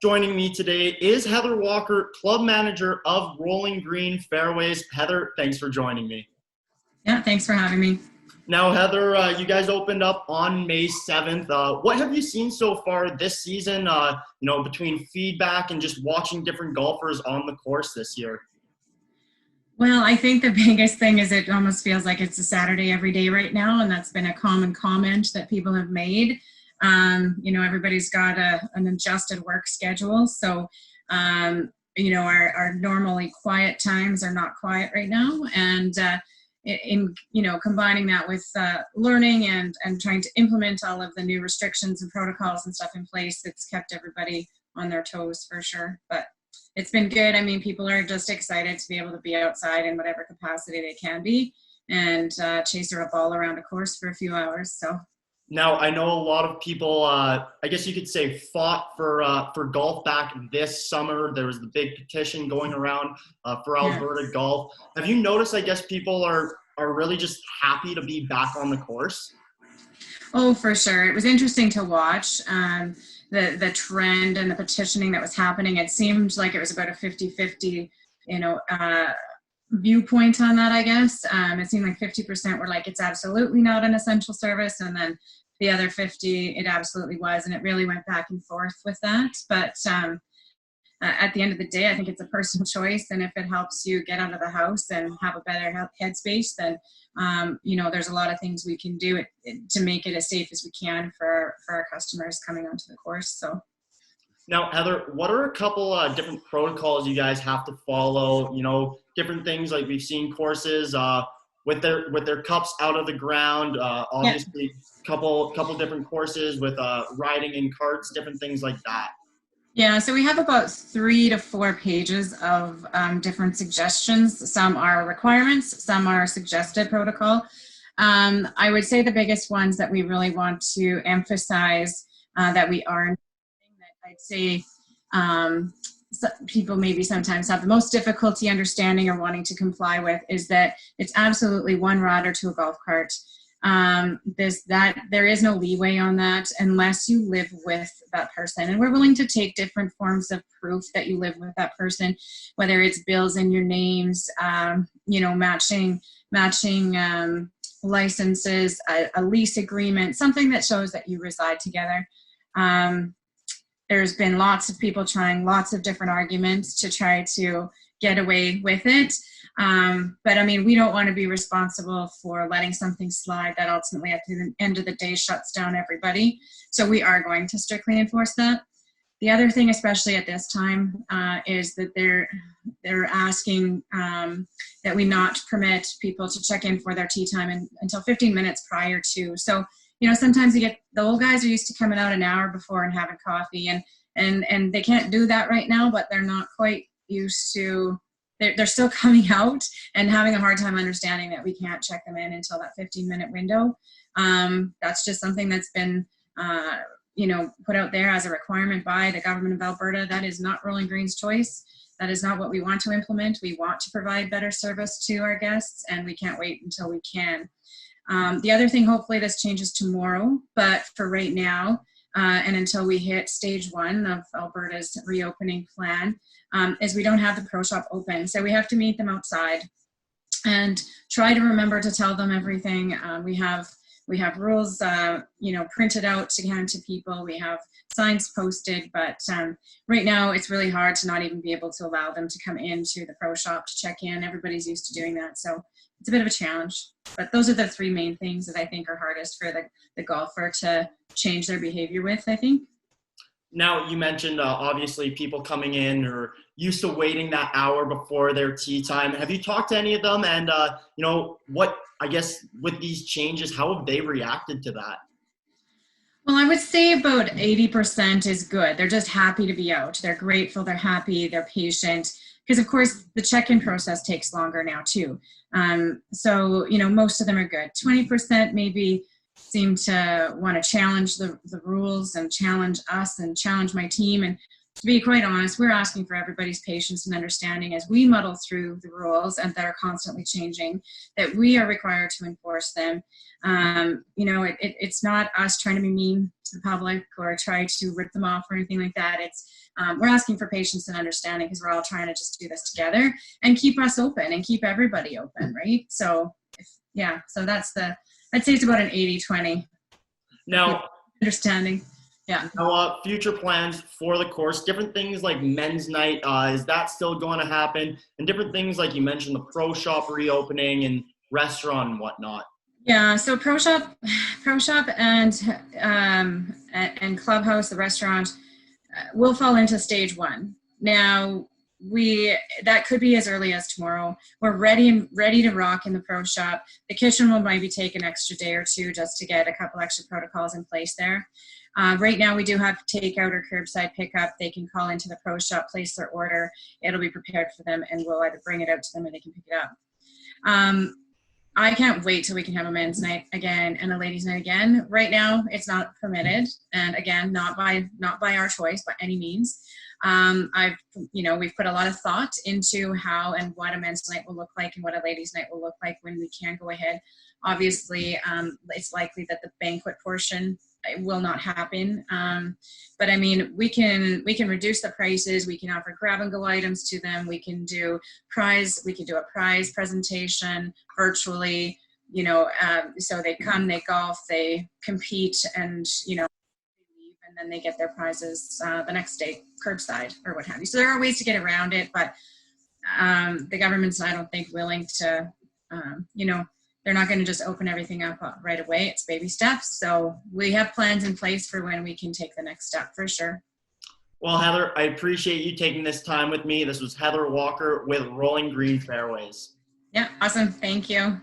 Joining me today is Heather Walker, club manager of Rolling Green Fairways. Heather, thanks for joining me. Yeah, thanks for having me. Now, Heather, you guys opened up on May 7th. What have you seen so far this season, between feedback and just watching different golfers on the course this year? Well, I think the biggest thing is it almost feels like it's a Saturday every day right now, and that's been a common comment that people have made. Everybody's got an adjusted work schedule, so our normally quiet times are not quiet right now, and combining that with learning and trying to implement all of the new restrictions and protocols and stuff in place, it's kept everybody on their toes for sure. But it's been good. I mean, people are just excited to be able to be outside in whatever capacity they can be and chase a ball around a course for a few hours. So. Now, I know a lot of people, I guess you could say, fought for golf back this summer. There was the big petition going around for Alberta golf. Have you noticed, I guess, people are really just happy to be back on the course? Oh, for sure. It was interesting to watch the trend and the petitioning that was happening. It seemed like it was about a 50-50, viewpoint on that, I guess. It seemed like 50% were like, it's absolutely not an essential service. And then the other 50, it absolutely was. And it really went back and forth with that. But at the end of the day, I think it's a personal choice. And if it helps you get out of the house and have a better headspace, then, there's a lot of things we can do to make it as safe as we can for our customers coming onto the course. So. Now, Heather, what are a couple different protocols you guys have to follow? Different things like we've seen courses with their cups out of the ground. Obviously, couple different courses with riding in carts, different things like that. Yeah, so we have about 3 to 4 pages of different suggestions. Some are requirements, some are suggested protocol. I would say the biggest ones that we really want to emphasize that we are, that I'd say people maybe sometimes have the most difficulty understanding or wanting to comply with is that it's absolutely one rider to a golf cart. There is no leeway on that unless you live with that person, and we're willing to take different forms of proof that you live with that person, whether it's bills in your names, matching licenses, a lease agreement, something that shows that you reside together. There's been lots of people trying lots of different arguments to try to get away with it. But I mean, we don't want to be responsible for letting something slide that ultimately at the end of the day shuts down everybody. So we are going to strictly enforce that. The other thing, especially at this time, is that they're asking that we not permit people to check in for their tee time until 15 minutes prior to. So, sometimes you get the old guys are used to coming out an hour before and having coffee, and they can't do that right now, but they're not quite used to. They're still coming out and having a hard time understanding that we can't check them in until that 15-minute window. That's just something that's been, put out there as a requirement by the government of Alberta. That is not Rolling Green's choice. That is not what we want to implement. We want to provide better service to our guests, and we can't wait until we can. The other thing, hopefully this changes tomorrow, but for right now, and until we hit stage 1 of Alberta's reopening plan, is we don't have the pro shop open. So we have to meet them outside and try to remember to tell them everything. We have rules, printed out to hand to people. We have signs posted, but right now it's really hard to not even be able to allow them to come into the pro shop to check in. Everybody's used to doing that. So it's a bit of a challenge, but those are the 3 main things that I think are hardest for the golfer to change their behavior with, I think. Now, you mentioned obviously people coming in or used to waiting that hour before their tee time. Have you talked to any of them? And, what, I guess, with these changes, how have they reacted to that? Well, I would say about 80% is good. They're just happy to be out. They're grateful, they're happy, they're patient. Because, of course, the check-in process takes longer now, too. So, most of them are good. 20% maybe seem to want to challenge the rules and challenge us and challenge my team. And to be quite honest, we're asking for everybody's patience and understanding as we muddle through the rules and that are constantly changing, that we are required to enforce them. You know, it's not us trying to be mean to the public or try to rip them off or anything like that. It's we're asking for patience and understanding because we're all trying to just do this together and keep us open and keep everybody open, right? So, yeah, so that's I'd say it's about an 80-20. Now, understanding. Yeah. Now, future plans for the course, different things like men's night, is that still going to happen? And different things like you mentioned, the pro shop reopening and restaurant and whatnot. Yeah, so pro shop and clubhouse, the restaurant, will fall into stage 1. Now, that could be as early as tomorrow. We're ready to rock in the pro shop. The kitchen will maybe take an extra day or two just to get a couple extra protocols in place there. Right now we do have takeout or curbside pickup. They can call into the pro shop, place their order. It'll be prepared for them and we'll either bring it out to them or they can pick it up. I can't wait till we can have a men's night again and a ladies' night again. Right now it's not permitted, and again, not by our choice by any means. We've put a lot of thought into how and what a men's night will look like and what a ladies' night will look like when we can go ahead. Obviously, it's likely that the banquet portion will not happen. But I mean, we can reduce the prices. We can offer grab and go items to them. We can do a prize presentation virtually, so they come, they golf, they compete, and, they leave, and then they get their prizes the next day, curbside or what have you. So there are ways to get around it, but the government's, I don't think, willing to, they're not going to just open everything up right away. It's baby steps. So we have plans in place for when we can take the next step for sure. Well, Heather, I appreciate you taking this time with me. This was Heather Walker with Rolling Green Fairways. Yeah, awesome. Thank you.